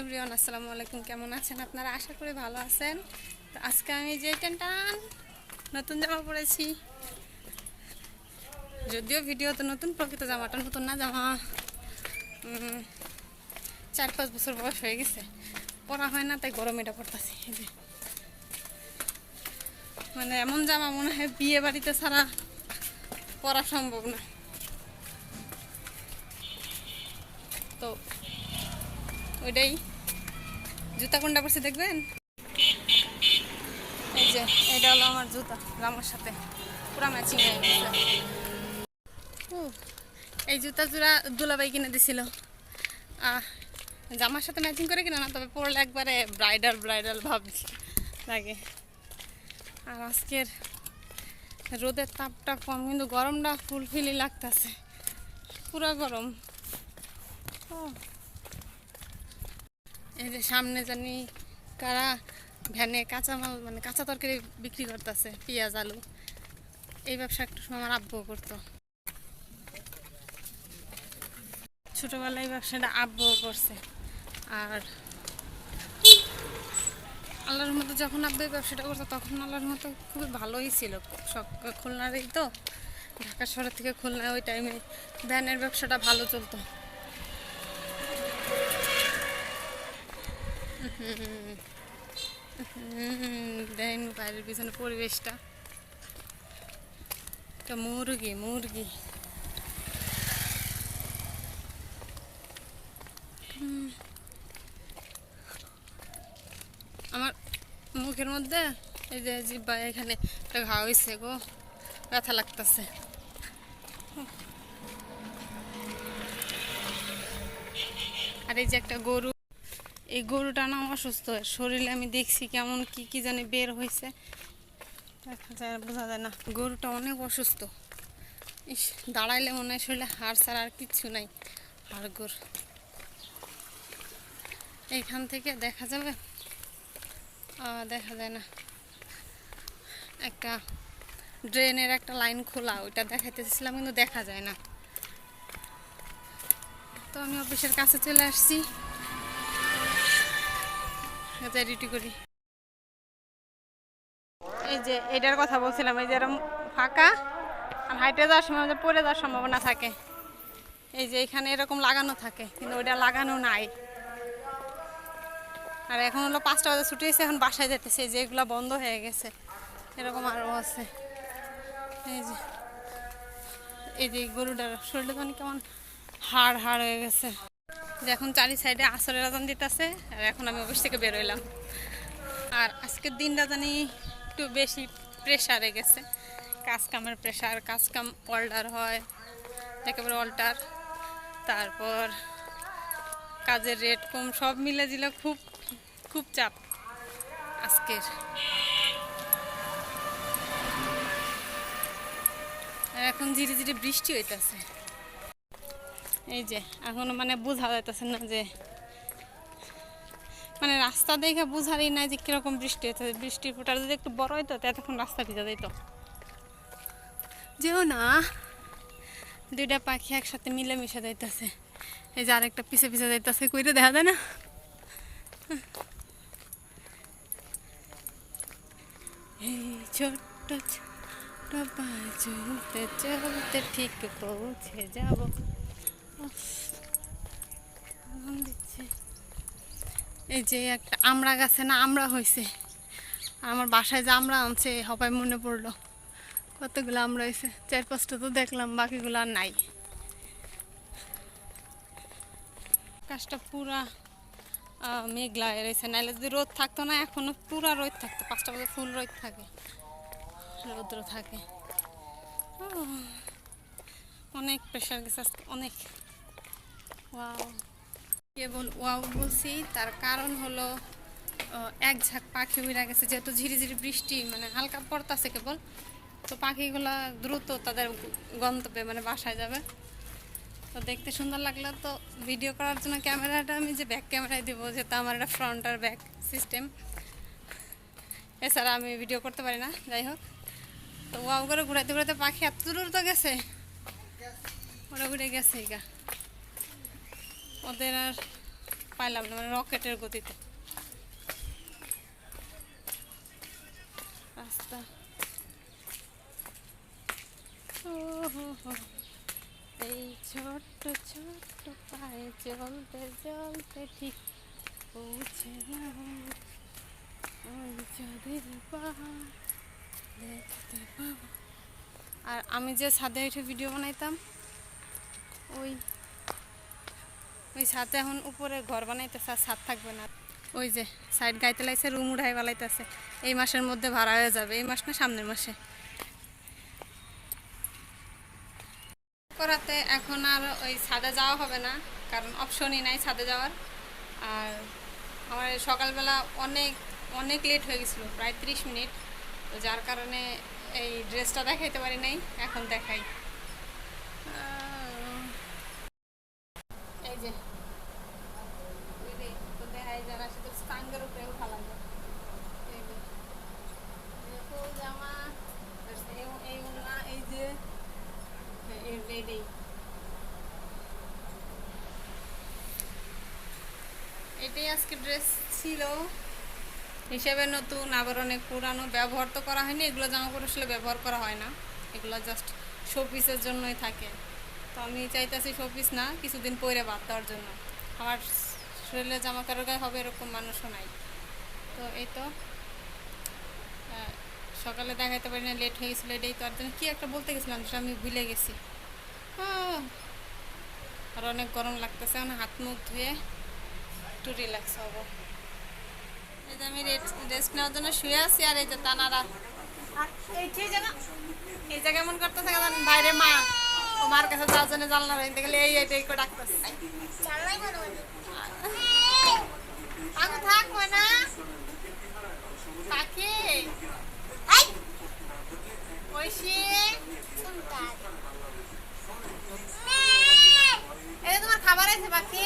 Everyone, আসসালামু আলাইকুম। কেমন আছেন আপনারা? আশা করি ভালো আছেন। তো আজকে আমি যে টান নতুন জামা পরেছি, যদিও ভিডিওতে নতুন, প্রকৃত জামাটা নতুন না। জামা 4-5 বছর বয়স হয়ে গেছে, পরা হয় না, তাই গরম এটা পরতেছি। এই যে মানে এমন জামা মনে হয় বিয়ে বাড়িতে ছাড়া পরা সম্ভব না। তো ওইটাই, জুতা কোনটা পরছি দেখবেন। এই যে এটা হলো আমার জুতা, জামার সাথে পুরা ম্যাচিং হয়ে গেছে। এই জুতা জোড়া দুলাভাই কিনে দিছিল, জামার সাথে ম্যাচিং করে কিনা না, তবে পরলে একবারে ব্রাইডাল ব্রাইডাল ভাব লাগে। আর আজকের রোদের তাপটা কম, কিন্তু গরমটা ফুলফিলি লাগতেছে, পুরা গরম। এই যে সামনে জানি কারা ভ্যানে কাঁচামাল, মানে কাঁচা তরকারি বিক্রি করতেছে, পেঁয়াজ আলু। এই ব্যবসা একটা সময় আমার আব্বু করতো, ছোটোবেলায় এই ব্যবসাটা আব্বুও করছে। আর আল্লাহর মতো যখন আব্বু এই ব্যবসাটা করতো, তখন আল্লাহর মতো খুবই ভালোই ছিল। সব খুলনারই তো, ঢাকা শহর থেকে খুলনা, ওই টাইমে ভ্যানের ব্যবসাটা ভালো চলতো। দেখেন বাইরের পিছনে পরিবেশটা, একটা মুরগি মুরগি। আমার মুখের মধ্যে এই যে জিব্বা এখানে একটা ঘা হয়েছে গো, ব্যথা লাগতেছে। আর এই যে একটা গরু, এই গরুটা না অসুস্থ, শরীরে আমি দেখছি কেমন কি কি জানি বের হয়েছে, দেখা যায় বোঝা যায় না। গরুটা অনেক অসুস্থ, ইস, দাঁড়াইলে মনে হয় শরীরে হাড় ছাড়া আর কিচ্ছু নাই, হাড়গোড়। এইখান থেকে দেখা যাবে, দেখা যায় না। একটা ড্রেনের একটা লাইন খোলা, ওইটা দেখাইতেছিলাম, কিন্তু দেখা যায় না। তো আমি অফিসের কাছে চলে আসছি, ডিউটি করি। এই যে এটার কথা বলছিলাম, এই যে এরকম ফাঁকা, আর হাইটে যাওয়ার সময় পড়ে যাওয়ার সম্ভাবনা থাকে। এই যে এখানে এরকম লাগানো থাকে, কিন্তু ওইটা লাগানো নাই। আর এখন হলো 5টা বাজে ছুটি হয়েছে, এখন বাসায় যেতেছে। এই যে এগুলো বন্ধ হয়ে গেছে, এরকম আরও আছে। এই যে এই যে গরুটার শরীরটা মানে কেমন হাড় হাড় হয়ে গেছে। যে এখন চারি সাইডে আসরের আজান দিতেছে, আর এখন আমি অফিস থেকে বেরোইলাম। আর আজকের দিনটা জানি একটু বেশি প্রেশারে গেছে, কাজ কামের প্রেশার, কাজ কাম অল্টার হয় একেবারে অল্টার, তারপর কাজের রেট কম, সব মিলে দিলে খুব খুব চাপ আজকের। আর এখন ধীরে ধীরে বৃষ্টি হইতেছে। এই যে এখন মানে বোঝা যাইতেছে না, যে মানে রাস্তা দেখে বোঝারই নাই যে কিরকম বৃষ্টি হইতেছে। বৃষ্টির ফোঁটা যদি একটু বড় হইতো, তখন রাস্তা ভিজা যাইতো। যেও না, দুইটা পাখি একসাথে মিলেমিশে যাইতেছে। এই যে আরেকটা পিছে পিছে যাইতেছে, কইরে দেখা যায় না। এই ছোট্ট ছোট্ট পা চলতে চলতে ঠিক পৌঁছে যাব। এই যে একটা আমড়া গাছে না আমড়া হয়েছে, আমার বাসায় যে আমড়া আনছে সবাই মনে পড়লো, কতগুলো আমড়া হয়েছে। 4-5টা তো দেখলাম, বাকিগুলো আর নাই। গাছটা পুরা মেঘলা রয়েছে, নাইলে যদি রোদ থাকতো না, এখনো পুরা রোদ থাকতো। 5টা বাজে ফুল রোদ থাকে, রৌদ্র থাকে। অনেক প্রেশার গেছে আজকে, অনেক। ওয়াও, কেবল ওয়াও বলছি, তার কারণ হলো এক ঝাঁক পাখি উড়ে গেছে, যেহেতু ঝিরিঝিরি বৃষ্টি মানে হালকা পড়তেছে কেবল, তো পাখিগুলা দ্রুত তাদের গন্তব্যে মানে বাসায় যাবে। তো দেখতে সুন্দর লাগলো, তো ভিডিও করার জন্য ক্যামেরাটা আমি যে ব্যাক ক্যামেরায় দেবো, যেহেতু আমার একটা ফ্রন্ট আর ব্যাক সিস্টেম, এছাড়া আমি ভিডিও করতে পারি না। যাই হোক, তো ওয়াও করে ঘুরাইতে ঘুরাইতে পাখি এত দূর তো গেছে, ওরা উড়ে গেছে। ওদের আর পাইলাম না, মানে রকেটের গতিতে রাস্তা। ও হো হো, এই ছোট্ট ছোট্ট পায়ে চলতে চলতে ঠিক পৌঁছে যাব ওই চাঁদের পাহাড় দেখতে পাবো। আর আমি যে ছাদে উঠে ভিডিও বানাইতাম, ওই ওই ছাদে এখন উপরে ঘর বানাইতেছে, আর ছাদ থাকবে না। ওই যে সাইড গাইতে লাইছে, রুম উঠাই বালাইতেছে। এই মাসের মধ্যে ভাড়া হয়ে যাবে, এই মাস না সামনের মাসে। করাতে এখন আর ওই ছাদে যাওয়া হবে না, কারণ অপশনই নাই ছাদে যাওয়ার। আর আমার সকালবেলা অনেক অনেক লেট হয়ে গেছিলো, প্রায় 30 মিনিট। তো যার কারণে এই ড্রেসটা দেখাইতে পারি নাই, এখন দেখাই। এই যে তো দেখাই যারা শুধু স্টাঙ্গের উপরে উঠা লাগবে। এই যে ফুল জামা, এই উন্না, এই যে এই এটাই আজকে ড্রেস ছিল হিসেবে নতুন, আবার অনেক পুরানো, ব্যবহার তো করা হয়নি। এগুলো জামা কাপড় আসলে ব্যবহার করা হয় না, এগুলো জাস্ট শো পিসের জন্যই থাকে। তো আমি চাইতেছি শো পিস না, কিছুদিন পরে বাদ দেওয়ার জন্য। আমার শরীরে জামা কাপড় গায়ে হবে এরকম মানুষও নাই। তো এই তো সকালে দেখাইতে পারি না, লেট হয়ে গেছিলো। এটাই তো আর জন্য কী একটা বলতে গেছিলাম, সেটা আমি ভুলে গেছি। আর অনেক গরম লাগতেছে, মানে হাত মুখ ধুয়ে একটু রিল্যাক্স হবো। এই যে আমি রেস্ট নেওয়ার জন্য শুয়ে আছি, আর এই যে তানারা এই জায়গা এমন করতেছে বাইরে মা ও মার কাছে যাওয়ার জন্য জানলা রইতে গেলে এই করে ডাকতেছে। আমি থাকবো না পাখি ঐশী, এই তোমার খাবার আছে পাখি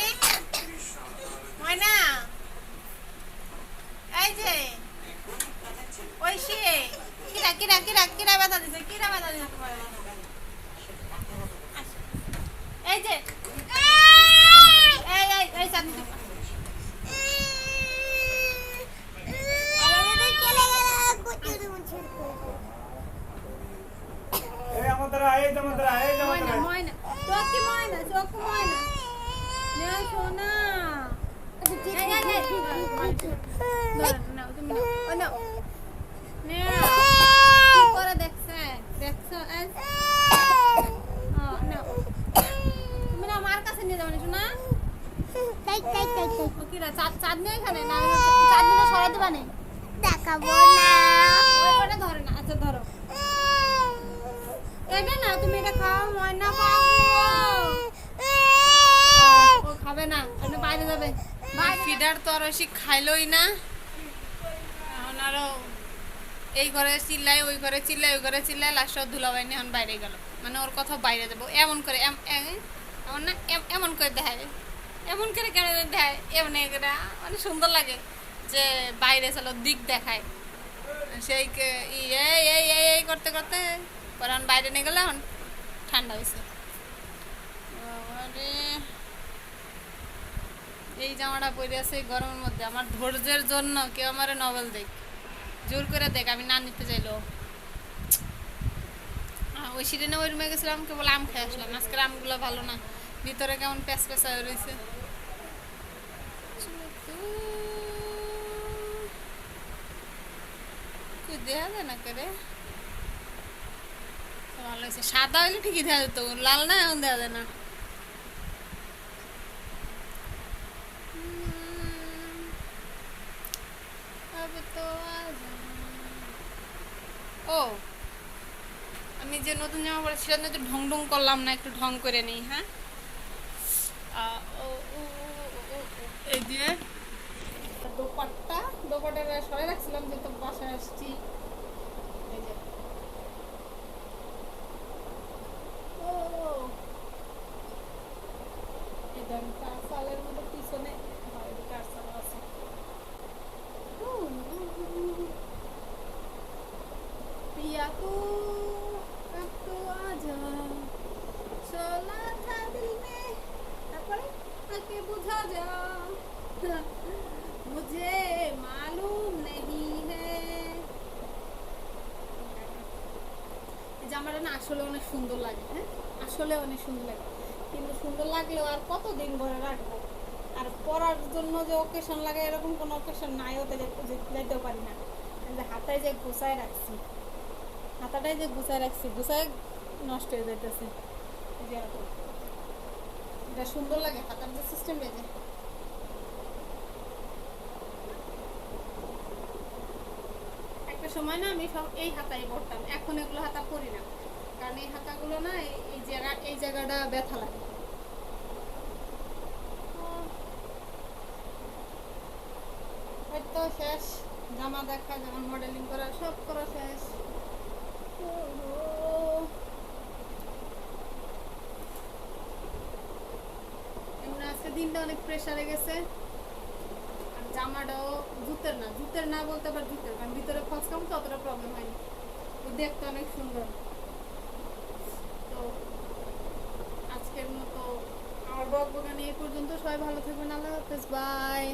ময়না, এই যে ঐশী কিরা কিরা কিরা কিরা বাধা দিছে, কিরা বাধা দিছে তোমার, এই যে এই এই এই চাঁদ চাঁদনি এখানে না, চাঁদনিটা সরাই দিবা নেই, দেখাবো না, ওটা ধরে না। আচ্ছা ধরো এটা না, তুমি এটা খাও ময়না পাবো, ও খাবে না, আপনি বাইরে যাবে। ফিডার তো আর বেশি খাইলই না, এখন আরো এই ঘরে চিল্লাই, ওই ঘরে চিল্লাই, ওই ঘরে চিল্লাই, লাস্ট ধুলাবাই নিয়ে এখন বাইরে গেল। মানে ওর কথা বাইরে যাবো এমন করে, এমন না এমন করে দেখায়, এমন করে কেন দেখায়, এমন করে মানে সুন্দর লাগে যে বাইরে চলো দিক দেখায়। সেই এই এই এই করতে করতে পরে এখন বাইরে নিয়ে গেলে এখন ঠান্ডা হয়েছে। এই জামাটা পরে আছে গরমের মধ্যে, আমার ধৈর্যের জন্য কেউ আমার নভেল দেখ, জোর করে দেখ, আমি না নিতে চাইলো। ওই সিরিনে ওই রুমে গেছিলাম, কেবল আম খেয়ে আসলাম। আজকের আমগুলো ভালো না, ভিতরে কেমন প্যাঁচ প্যাঁচা হয়ে রয়েছে। দেখা যায় না করে ভালো হয়েছে, সাদা হইলে ঠিকই দেখা যেত, লাল না এখন দেখা যায় না। ও আমি যে নতুন জামা পরেছিলাম একটু ঢং ঢং করলাম না, একটু ঢং করে নেই। হ্যাঁ এই যে দোপাট্টা সরাই রাখছিলাম, যেহেতু বাসায় আসছি। এই যে কারসালের মধ্যে পিছনে কারসাল আছে। पिया को अब तो आजा सोला था दिल में, তারপরে আকে বুঝা যা मुझे मालूम नहीं है। এই জামাটা না আসলে অনেক সুন্দর লাগে, হ্যাঁ আসলে অনেক সুন্দর লাগে, কিন্তু সুন্দর লাগলেও আর কতদিন ঘরে রাখবো? আর পরার জন্য যে অকেশন লাগে এরকম কোনো অকেশন নাই, ওতে যেতেও পারি না। যে হাতায় যে গুছায় রাখছি, হাতাটাই যে গুছায় রাখছি, গুছায় নষ্ট হয়ে যাইতেছে। যেরকম এটা সুন্দর লাগে হাতার যে সিস্টেম, এই যে একটা সময় না আমি সব এই হাতায় পরতাম, এখন এগুলো হাতা পরি না, কারণ এই হাতাগুলো না এই জায়গাটা ব্যথা লাগে। হয়তো শেষ, জামা দেখা, জামা মডেলিং করা সব করা শেষ। এমনি আজকে দিনটা অনেক প্রেশারে গেছে। আর জামাটাও জুতের না বলতে আবার জুতের, কারণ ভিতরে ফলস কাম তো অতটা প্রবলেম হয়নি, দেখতে অনেক সুন্দর। তো আজকের মতো আমার বকবকানি এই পর্যন্ত। সবাই ভালো থাকবেন, আল্লাহ হাফেজ, বাই।